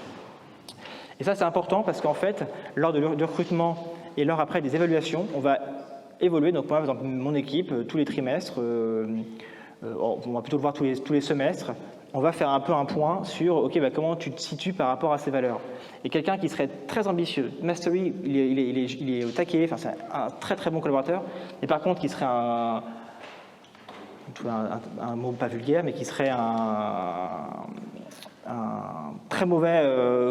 Et ça, c'est important parce qu'en fait, lors du recrutement et lors après des évaluations, on va évoluer. Donc moi, par exemple, mon équipe, tous les trimestres, on va plutôt le voir tous les semestres, on va faire un peu un point sur OK, comment tu te situes par rapport à ces valeurs. Et quelqu'un qui serait très ambitieux, Mastery, il est au taquet, enfin, c'est un très très bon collaborateur, et par contre, qui serait un mot pas vulgaire, mais qui serait un très mauvais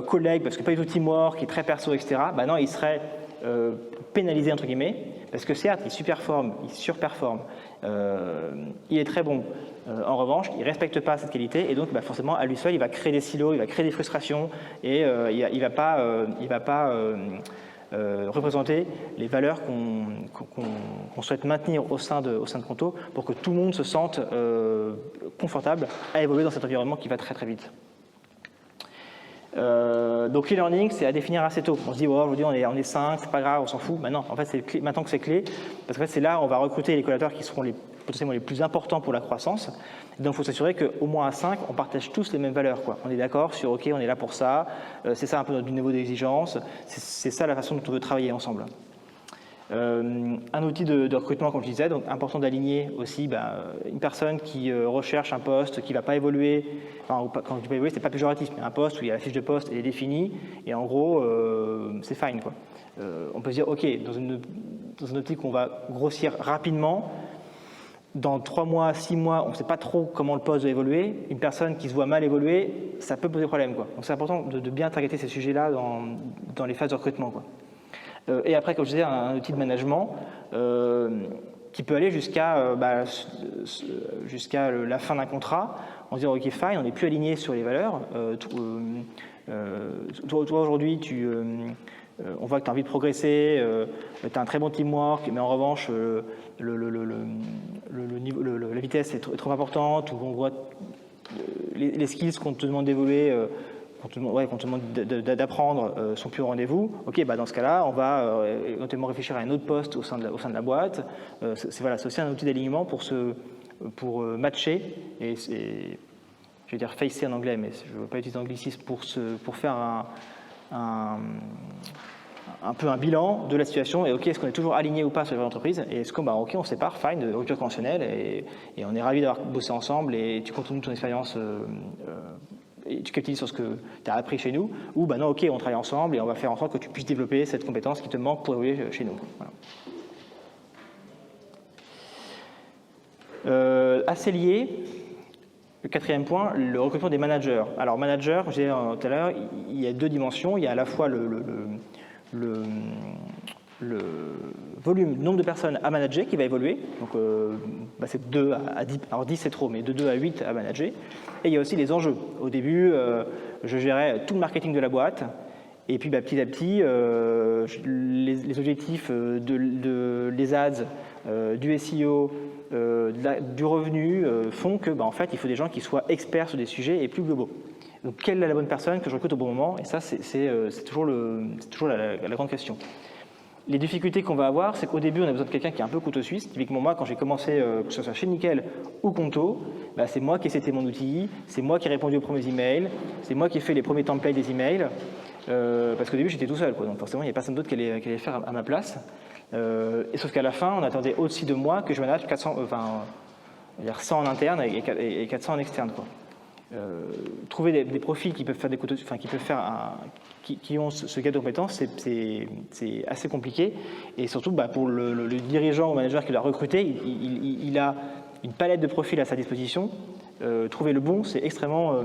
collègue, parce que pas du tout teamwork, qui est très perso, etc., non, il serait pénalisé, entre guillemets, parce que certes, il surperforme, il est très bon. En revanche, il ne respecte pas cette qualité, et donc forcément, à lui seul, il va créer des silos, il va créer des frustrations, et il va pas représenter les valeurs qu'on souhaite maintenir au sein de Conto pour que tout le monde se sente confortable à évoluer dans cet environnement qui va très très vite. Donc l'e-learning, c'est à définir assez tôt. On se dit aujourd'hui on est 5, c'est pas grave, on s'en fout. Non, en fait c'est maintenant que c'est clé, parce que c'est là où on va recruter les collaborateurs qui seront potentiellement les plus importants pour la croissance. Donc il faut s'assurer qu'au moins à 5, on partage tous les mêmes valeurs, quoi. On est d'accord sur OK, on est là pour ça, c'est ça un peu notre niveau d'exigence, c'est ça la façon dont on veut travailler ensemble. Un outil de recrutement, comme je disais, donc important d'aligner aussi une personne qui recherche un poste qui ne va pas évoluer, enfin, quand je dis pas évoluer, c'est pas péjoratif, mais un poste où il y a la fiche de poste, elle est définie, et en gros, c'est fine, quoi. On peut se dire, OK, dans une optique où on va grossir rapidement, dans 3 mois, 6 mois, on ne sait pas trop comment le poste va évoluer, une personne qui se voit mal évoluer, ça peut poser problème, quoi. Donc c'est important de bien targeter ces sujets-là dans les phases de recrutement, quoi. Et après, comme je disais, un outil de management qui peut aller jusqu'à la fin d'un contrat, en disant OK, fine, on n'est plus aligné sur les valeurs. Toi aujourd'hui, on voit que tu as envie de progresser, tu as un très bon teamwork, mais en revanche, la vitesse est trop importante, ou on voit les skills qu'on te demande d'évoluer qu'on te demande d'apprendre sont plus au rendez-vous, ok, bah dans ce cas-là, on va éventuellement réfléchir à un autre poste au sein de la boîte. C'est aussi un outil d'alignement pour matcher, et je vais dire facer en anglais, mais je ne veux pas utiliser l'anglicisme, pour faire un peu un bilan de la situation, et ok, est-ce qu'on est toujours aligné ou pas sur l'entreprise, et est-ce qu'on ok, on se sépare, fine, de rupture conventionnelle, et on est ravis d'avoir bossé ensemble, et tu continues ton expérience et tu capitalises sur ce que tu as appris chez nous, ou non, ok, on travaille ensemble et on va faire en sorte que tu puisses développer cette compétence qui te manque pour évoluer chez nous. Voilà. Assez lié, le quatrième point, le recrutement des managers. Alors manager, je disais tout à l'heure, il y a deux dimensions. Il y a à la fois le volume, nombre de personnes à manager qui va évoluer. Donc c'est 2 à 10, alors 10 c'est trop, mais de 2 à 8 à manager. Et il y a aussi les enjeux. Au début, je gérais tout le marketing de la boîte. Et puis petit à petit, les objectifs des ads, du SEO, du revenu font que en fait, il faut des gens qui soient experts sur des sujets et plus globaux. Donc quelle est la bonne personne que je recrute au bon moment? Et ça, c'est toujours la grande question. Les difficultés qu'on va avoir, c'est qu'au début, on a besoin de quelqu'un qui est un peu couteau suisse. Typiquement, moi, quand j'ai commencé, que ce soit chez Nickel ou Conto, c'est moi qui ai seté mon outil, c'est moi qui ai répondu aux premiers emails, c'est moi qui ai fait les premiers templates des emails, parce qu'au début, j'étais tout seul, donc forcément, il n'y a personne d'autre qui allait faire à ma place. Et sauf qu'à la fin, on attendait au-dessus de moi que je manage 100 en interne et 400 en externe, quoi. Trouver des profils qui peuvent faire qui ont ce gap de compétences, c'est assez compliqué. Et surtout, pour le dirigeant ou manager qui l'a recruté, il a une palette de profils à sa disposition. Trouver le bon, c'est extrêmement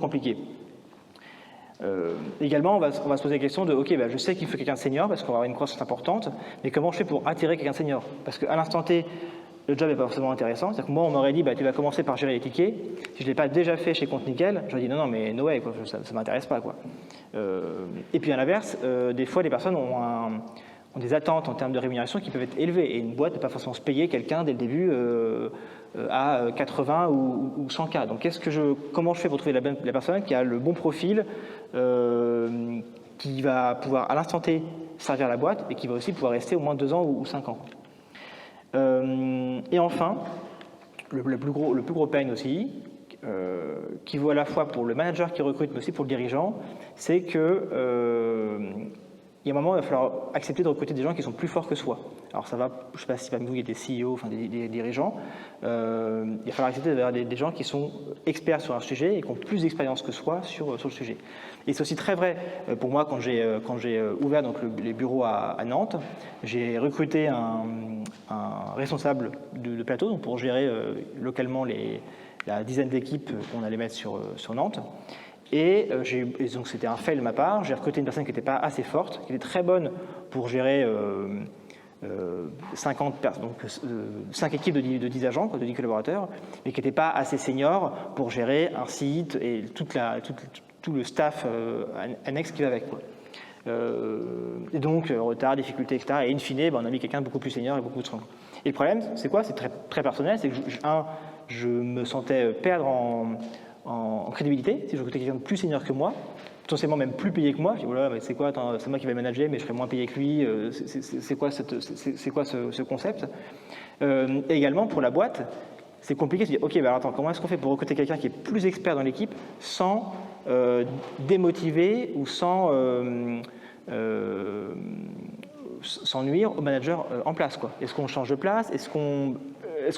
compliqué. Également, on va se poser la question de ok, je sais qu'il faut quelqu'un de senior parce qu'on va avoir une croissance importante, mais comment je fais pour attirer quelqu'un de senior? Parce qu'à l'instant T, le job n'est pas forcément intéressant. C'est-à-dire que moi, on m'aurait dit tu vas commencer par gérer les tickets. Si je ne l'ai pas déjà fait chez Compte Nickel, j'aurais dit non, mais no way, quoi, ça ne m'intéresse pas, quoi. Et puis à l'inverse, des fois, les personnes ont des attentes en termes de rémunération qui peuvent être élevées. Et une boîte ne peut pas forcément se payer quelqu'un dès le début à 80 ou 100 K. Donc comment je fais pour trouver la personne qui a le bon profil, qui va pouvoir à l'instant T servir la boîte et qui va aussi pouvoir rester au moins 2 ans ou 5 ans. Et enfin, le plus gros pain aussi, qui vaut à la fois pour le manager qui recrute, mais aussi pour le dirigeant, c'est que il y a un moment où il va falloir accepter de recruter des gens qui sont plus forts que soi. Alors ça va, je ne sais pas si parmi vous il y a des CEO, des dirigeants, il va falloir accepter d'avoir des gens qui sont experts sur un sujet et qui ont plus d'expérience que soi sur le sujet. Et c'est aussi très vrai pour moi quand j'ai ouvert donc les bureaux à Nantes, j'ai recruté un responsable de plateau donc pour gérer localement la dizaine d'équipes qu'on allait mettre sur Nantes. Et donc c'était un fail de ma part, j'ai recruté une personne qui n'était pas assez forte, qui était très bonne pour gérer 50 personnes, donc 5 équipes de 10 agents, de 10 collaborateurs, mais qui n'était pas assez senior pour gérer un site et tout le staff annexe qui va avec, quoi. Et donc retard, difficultés, etc. Et in fine, on a mis quelqu'un de beaucoup plus senior et beaucoup plus strong. Et le problème, c'est quoi? C'est très, très personnel, c'est que je me sentais perdre en crédibilité si je recrutais quelqu'un de plus senior que moi, potentiellement même plus payé que moi. Je dis voilà, mais c'est quoi, c'est moi qui vais manager, mais je serai moins payé que lui. C'est quoi ce concept? Et également pour la boîte, c'est compliqué de se dire ok, attends, comment est-ce qu'on fait pour recruter quelqu'un qui est plus expert dans l'équipe sans démotiver ou sans nuire au manager en place, quoi. Est-ce qu'on change de place? Est-ce qu'on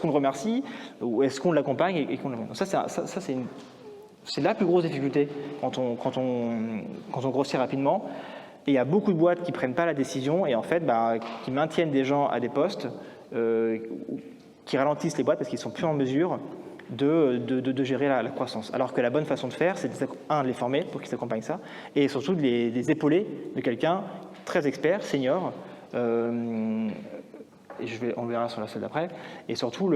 le remercie? Ou est-ce qu'on l'accompagne et qu'on l'accompagne? Ça c'est la plus grosse difficulté quand on grossit rapidement. Et il y a beaucoup de boîtes qui ne prennent pas la décision et en fait qui maintiennent des gens à des postes qui ralentissent les boîtes parce qu'ils ne sont plus en mesure de gérer la croissance. Alors que la bonne façon de faire, c'est de les former pour qu'ils s'accompagnent ça et surtout de les épauler de quelqu'un très expert, senior, et on verra sur la slide d'après, et surtout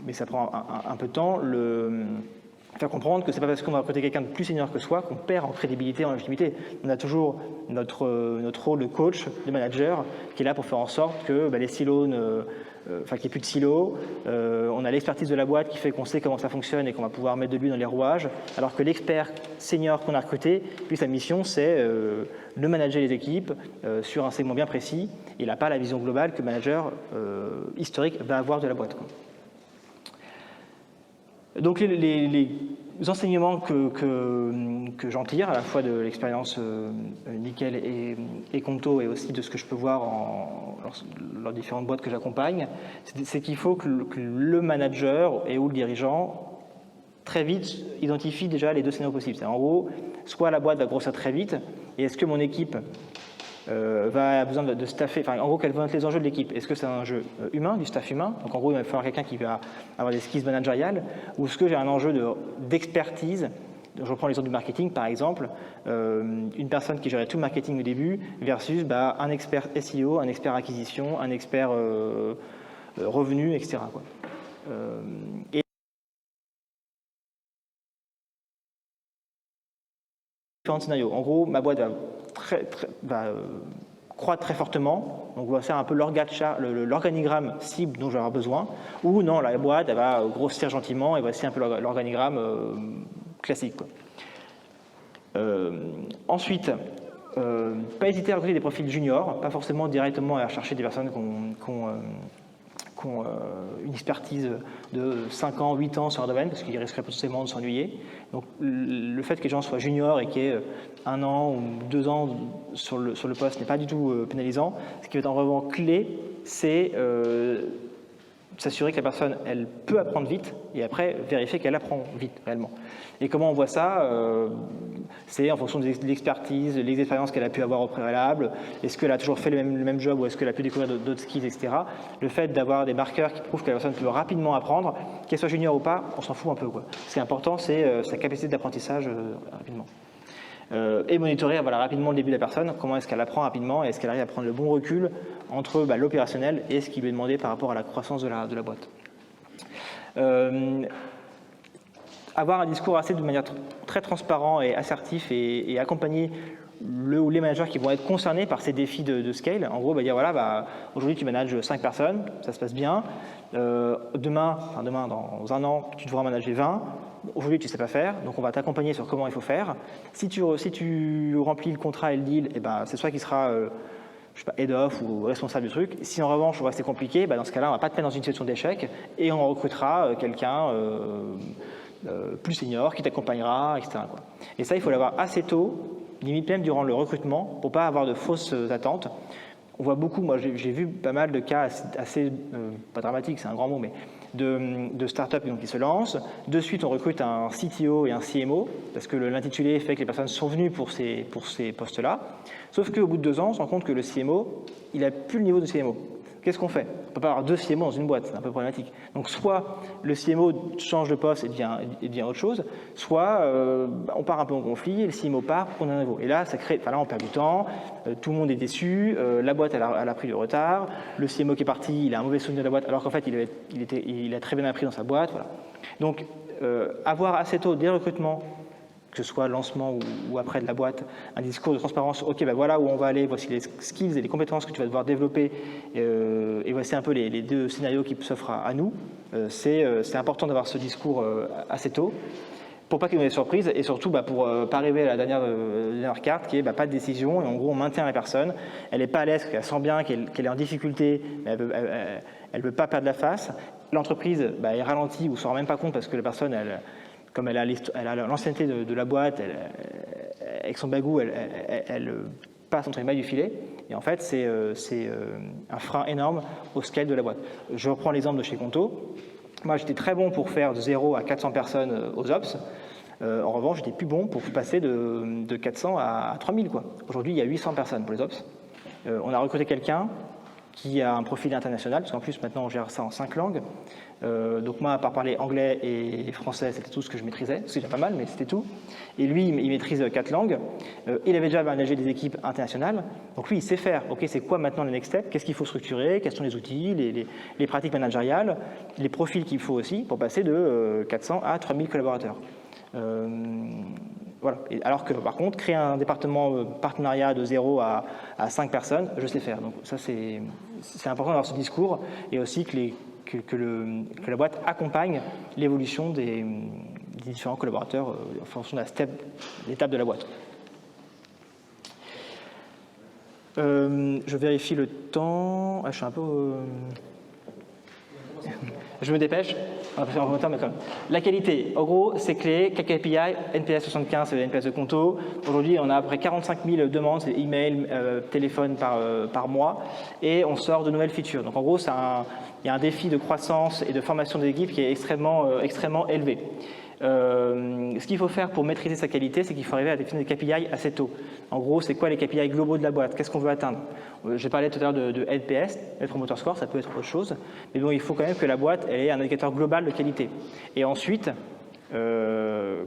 mais ça prend un peu de temps, faire comprendre que ce n'est pas parce qu'on va recruter quelqu'un de plus senior que soi qu'on perd en crédibilité, en légitimité. On a toujours notre rôle de coach, de manager, qui est là pour faire en sorte que les silos, qu'il n'y ait plus de silos. On a l'expertise de la boîte qui fait qu'on sait comment ça fonctionne et qu'on va pouvoir mettre de l'huile dans les rouages, alors que l'expert senior qu'on a recruté, lui, sa mission, c'est de manager les équipes sur un segment bien précis. Il n'a pas la vision globale que le manager historique va avoir de la boîte, quoi. Donc les enseignements que j'en tire, à la fois de l'expérience Nickel et Conto, et aussi de ce que je peux voir lors des différentes boîtes que j'accompagne, c'est qu'il faut que le manager et ou le dirigeant très vite identifie déjà les deux scénarios possibles. C'est en gros, soit la boîte va grossir très vite, et est-ce que mon équipe va avoir besoin de staffer, enfin en gros quels vont être les enjeux de l'équipe. Est-ce que c'est un enjeu humain, du staff humain, donc en gros il va falloir quelqu'un qui va avoir des skills managériales, ou est-ce que j'ai un enjeu d'expertise. Je reprends l'exemple du marketing par exemple, une personne qui gérait tout le marketing au début versus un expert SEO, un expert acquisition, un expert revenu, etc. quoi. Et différents scénarios. En gros, ma boîte va croître très fortement, donc on va faire un peu l'organigramme cible dont je vais avoir besoin, ou non, la boîte elle va grossir gentiment et voici un peu l'organigramme classique, quoi. Ensuite, pas hésiter à recruter des profils juniors, pas forcément directement à chercher des personnes qui ont une expertise de 5 ans, 8 ans sur un domaine, parce qu'ils risqueraient potentiellement de s'ennuyer. Donc le fait que les gens soient juniors et qu'il y ait 1 an ou 2 ans sur le poste n'est pas du tout pénalisant. Ce qui va être en revanche clé, c'est s'assurer que la personne, elle peut apprendre vite, et après vérifier qu'elle apprend vite, réellement. Et comment on voit ça c'est en fonction de l'expertise, des expériences qu'elle a pu avoir au préalable, est-ce qu'elle a toujours fait le même job, ou est-ce qu'elle a pu découvrir d'autres skills, etc. Le fait d'avoir des marqueurs qui prouvent que la personne peut rapidement apprendre, qu'elle soit junior ou pas, on s'en fout un peu, quoi. Ce qui est important, c'est sa capacité d'apprentissage rapidement. Et monitorer rapidement le début de la personne, comment est-ce qu'elle apprend rapidement, et est-ce qu'elle arrive à prendre le bon recul entre l'opérationnel et ce qui lui est demandé par rapport à la croissance de la boîte. Avoir un discours assez de manière très transparent et assertif, et accompagner le ou les managers qui vont être concernés par ces défis de scale. En gros, dire voilà, aujourd'hui tu manages 5 personnes, ça se passe bien. Demain, dans 1 an, tu devras manager 20. Aujourd'hui, tu ne sais pas faire, donc on va t'accompagner sur comment il faut faire. Si tu remplis le contrat et le deal, c'est soit qui sera je sais pas, head of ou responsable du truc. Si en revanche, on voit que c'est compliqué, dans ce cas-là, on ne va pas te mettre dans une situation d'échec et on recrutera quelqu'un plus senior qui t'accompagnera, etc. quoi. Et ça, il faut l'avoir assez tôt, limite même durant le recrutement, pour ne pas avoir de fausses attentes. On voit beaucoup, moi j'ai vu pas mal de cas assez pas dramatiques, c'est un grand mot, mais de start-up qui se lancent. De suite, on recrute un CTO et un CMO, parce que l'intitulé fait que les personnes sont venues pour ces postes-là. Sauf qu'au bout de 2 ans, on se rend compte que le CMO, il n'a plus le niveau de CMO. Qu'est-ce qu'on fait? On ne peut pas avoir 2 CMO dans une boîte, c'est un peu problématique. Donc soit le CMO change de poste et devient autre chose, soit on part un peu en conflit, et le CMO part, on a un nouveau. Et là, là on perd du temps, tout le monde est déçu, la boîte elle a pris du retard, le CMO qui est parti, il a un mauvais souvenir de la boîte, alors qu'en fait il a très bien appris dans sa boîte. Voilà. Donc avoir assez tôt des recrutements, que ce soit lancement ou après de la boîte, un discours de transparence, ok, voilà où on va aller, voici les skills et les compétences que tu vas devoir développer, et voici un peu les 2 scénarios qui s'offrent à nous. C'est important d'avoir ce discours assez tôt, pour pas qu'il y ait des surprises, et surtout pour pas arriver à la dernière carte, qui est pas de décision, et en gros on maintient la personne, elle n'est pas à l'aise, elle sent bien qu'elle est en difficulté, mais elle ne veut pas perdre la face. L'entreprise est ralentie ou ne s'en rend même pas compte parce que la personne, comme elle a l'ancienneté de la boîte, avec son bagou, elle passe entre les mailles du filet. Et en fait, c'est un frein énorme au scale de la boîte. Je reprends l'exemple de chez Conto. Moi, j'étais très bon pour faire de 0 à 400 personnes aux ops. En revanche, j'étais plus bon pour passer de 400 à 3000. Aujourd'hui, il y a 800 personnes pour les ops. On a recruté quelqu'un qui a un profil international, parce qu'en plus, maintenant, on gère ça en 5 langues. Donc moi, à part parler anglais et français, c'était tout ce que je maîtrisais. C'est déjà pas mal, mais c'était tout. Et lui, il maîtrise 4 langues. Il avait déjà managé des équipes internationales. Donc lui, il sait faire. Ok, c'est quoi maintenant le next step? Qu'est-ce qu'il faut structurer? Quels sont les outils, les pratiques managériales, les profils qu'il faut aussi pour passer de 400 à 3000 collaborateurs. Voilà. Alors que, par contre, créer un département partenariat de 0 à 5 personnes, je sais faire. Donc ça, c'est important d'avoir ce discours et aussi que la boîte accompagne l'évolution des différents collaborateurs en fonction de l'étape de la boîte. Je vérifie le temps. Je suis un peu... Je me dépêche. On va passer en retard, mais quand même. La qualité, en gros, c'est clé. KPI, NPS 75, c'est le NPS de Conto. Aujourd'hui, on a à peu près 45 000 demandes, c'est email, téléphone par mois, et on sort de nouvelles features. Donc en gros, il y a un défi de croissance et de formation des équipes qui est extrêmement élevé. Ce qu'il faut faire pour maîtriser sa qualité, c'est qu'il faut arriver à définir des KPI assez tôt. En gros, c'est quoi les KPI globaux de la boîte? Qu'est-ce qu'on veut atteindre? J'ai parlé tout à l'heure de NPS, Net Promoter Score, ça peut être autre chose. Mais bon, il faut quand même que la boîte ait un indicateur global de qualité. Et ensuite,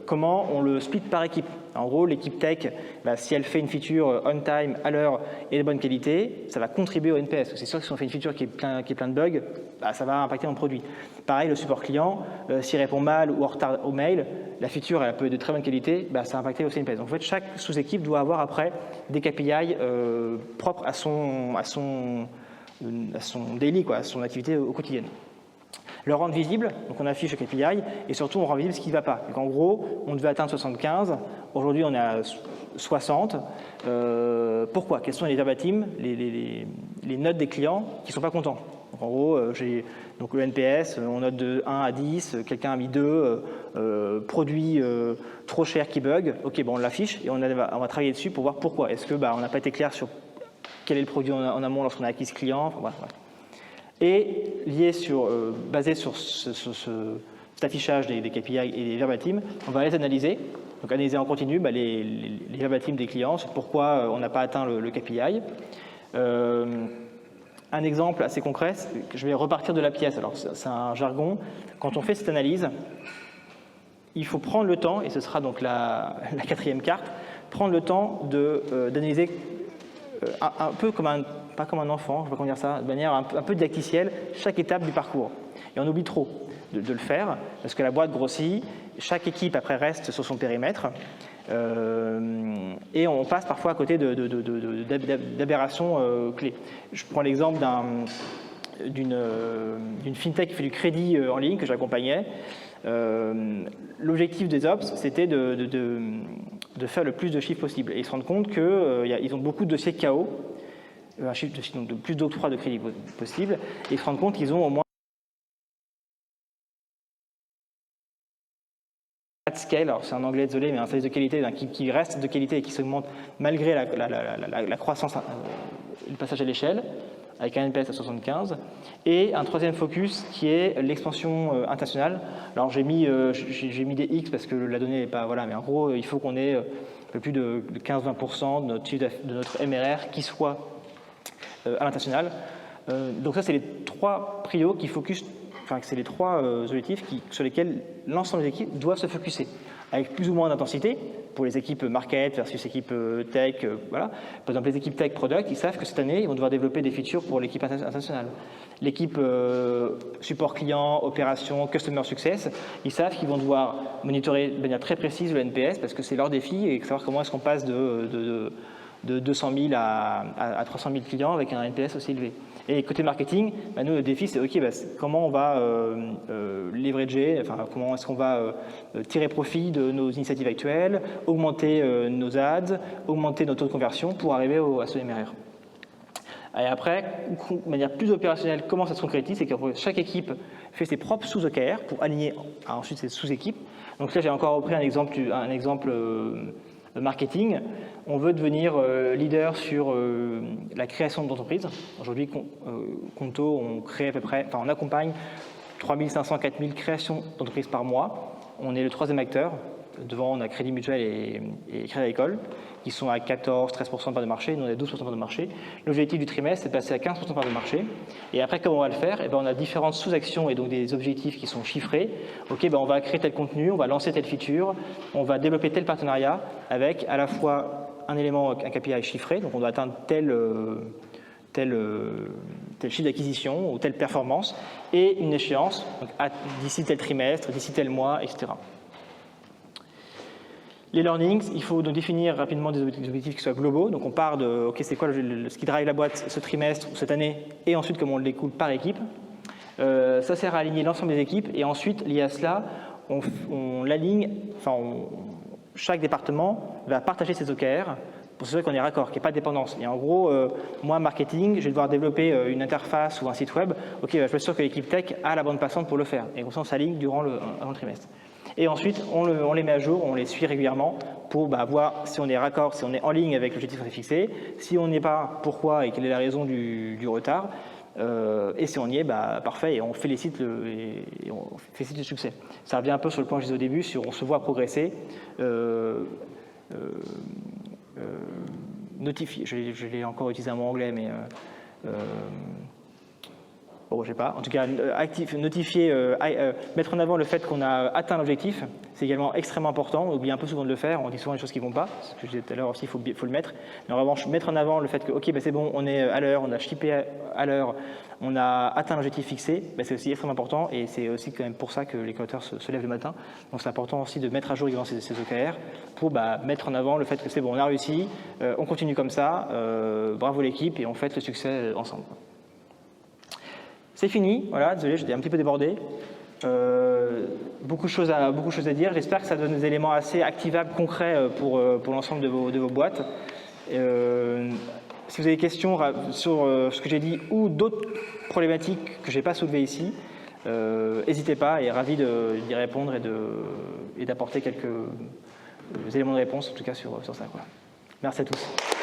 comment on le split par équipe. En gros, l'équipe tech, si elle fait une feature on time, à l'heure et de bonne qualité, ça va contribuer au NPS. C'est sûr que si on fait une feature qui est plein de bugs, ça va impacter mon produit. Pareil, le support client, s'il répond mal ou en retard au mail, la feature elle peut être de très bonne qualité, ça va impacter aussi le NPS. Donc en fait, chaque sous-équipe doit avoir après des KPI propres à son daily, à son activité au quotidien. Le rendre visible, donc on affiche le KPI, et surtout on rend visible ce qui ne va pas. Donc en gros, on devait atteindre 75, aujourd'hui on est à 60. Pourquoi? Quels sont les verbatim, les notes des clients qui ne sont pas contents? Donc en gros, j'ai le NPS, on note de 1 à 10, quelqu'un a mis 2, produit trop cher qui bug, ok, on l'affiche et on va travailler dessus pour voir pourquoi. Est-ce qu'on n'a pas été clair sur quel est le produit en amont lorsqu'on a acquis ce client, enfin, voilà. Et basé sur cet affichage des KPI et des verbatim, on va les analyser. Donc analyser en continu les verbatim des clients, sur pourquoi on n'a pas atteint le KPI. Un exemple assez concret, je vais repartir de la pièce. Alors c'est un jargon. Quand on fait cette analyse, il faut prendre le temps, et ce sera donc la quatrième carte, prendre le temps d'analyser un peu comme pas comme un enfant, je ne sais pas comment dire ça, de manière un peu didacticielle, chaque étape du parcours. Et on oublie trop de le faire, parce que la boîte grossit, chaque équipe après reste sur son périmètre, et on passe parfois à côté d'aberrations clés. Je prends l'exemple d'une fintech qui fait du crédit en ligne que j'accompagnais. L'objectif des ops, c'était de faire le plus de chiffres possible. Et ils se rendent compte qu'ils ont beaucoup de dossiers KO, un chiffre de plus d'octroi de crédit possible, et ils se rendent compte qu'ils ont au moins at scale, alors c'est en anglais, désolé, mais un service de qualité qui reste de qualité et qui s'augmente malgré la croissance, le passage à l'échelle, avec un NPS à 75, et un troisième focus qui est l'expansion internationale. Alors j'ai mis des X parce que la donnée n'est pas, voilà, mais en gros, il faut qu'on ait un peu plus de 15-20% de notre MRR qui soit à l'international. Donc ça, c'est les trois prios qui focus, c'est les trois objectifs sur lesquels l'ensemble des équipes doit se focuser, avec plus ou moins d'intensité pour les équipes market versus équipes tech. Voilà. Par exemple, les équipes tech product, ils savent que cette année, ils vont devoir développer des features pour l'équipe internationale. L'équipe support client, opération, customer success, ils savent qu'ils vont devoir monitorer de manière très précise le NPS parce que c'est leur défi et savoir comment est-ce qu'on passe de 200 000 à 300 000 clients avec un NPS aussi élevé. Et côté marketing, nous, le défi, c'est comment on va leverager, comment est-ce qu'on va tirer profit de nos initiatives actuelles, augmenter nos ads, augmenter notre taux de conversion pour arriver à ce MRR. Et après, de manière plus opérationnelle, comment ça se concrétise, c'est que chaque équipe fait ses propres sous-OKR pour aligner ensuite ses sous-équipes. Donc là, j'ai encore repris un exemple marketing. On veut devenir leader sur la création d'entreprises. Aujourd'hui, Conto, on accompagne 3500, 4000 créations d'entreprises par mois. On est le troisième acteur. Devant, on a Crédit Mutuel et Crédit Agricole, qui sont à 14-13% de part de marché. Nous, on est à 12% de part de marché. L'objectif du trimestre, c'est de passer à 15% de part de marché. Et après, comment on va le faire? On a différentes sous-actions et donc des objectifs qui sont chiffrés. On va créer tel contenu, on va lancer telle feature, on va développer tel partenariat avec à la fois un élément, un KPI chiffré, donc on doit atteindre tel chiffre d'acquisition ou telle performance, et une échéance, d'ici tel trimestre, d'ici tel mois, etc. Les learnings, il faut donc définir rapidement des objectifs qui soient globaux. Donc on part de OK, c'est quoi ce qui drive la boîte ce trimestre ou cette année, et ensuite comment on le découle par équipe. Ça sert à aligner l'ensemble des équipes, et ensuite, lié à cela, on l'aligne, chaque département va partager ses OKR pour s'assurer qu'on est raccord, qu'il n'y ait pas de dépendance. Et en gros, moi, marketing, je vais devoir développer une interface ou un site web. OK, je suis sûr que l'équipe tech a la bande passante pour le faire. Et comme ça, on s'aligne durant le trimestre. Et ensuite, on les met à jour, on les suit régulièrement pour voir si on est raccord, si on est en ligne avec l'objectif qu'on s'est fixé. Si on n'est pas, pourquoi et quelle est la raison du retard. Et si on y est, parfait, et on félicite le succès. Ça revient un peu sur le point que je disais au début, on se voit progresser, notifier, je l'ai encore utilisé un mot anglais, mais bon, je sais pas. En tout cas, notifier, mettre en avant le fait qu'on a atteint l'objectif, c'est également extrêmement important. On oublie un peu souvent de le faire, on dit souvent des choses qui ne vont pas, ce que je disais tout à l'heure aussi, il faut le mettre. Mais en revanche, mettre en avant le fait que, OK, c'est bon, on est à l'heure, on a shippé à l'heure, on a atteint l'objectif fixé, c'est aussi extrêmement important, et c'est aussi quand même pour ça que les collaborateurs se lèvent le matin. Donc c'est important aussi de mettre à jour également ces OKR pour mettre en avant le fait que c'est bon, on a réussi, on continue comme ça, bravo l'équipe, et on fête le succès ensemble. C'est fini, voilà, désolé, j'étais un petit peu débordé. Beaucoup de choses à dire. J'espère que ça donne des éléments assez activables, concrets pour l'ensemble de vos boîtes. Si vous avez des questions sur ce que j'ai dit ou d'autres problématiques que je n'ai pas soulevées ici, n'hésitez pas, et ravi d'y répondre et d'apporter quelques éléments de réponse, en tout cas sur ça. Merci à tous.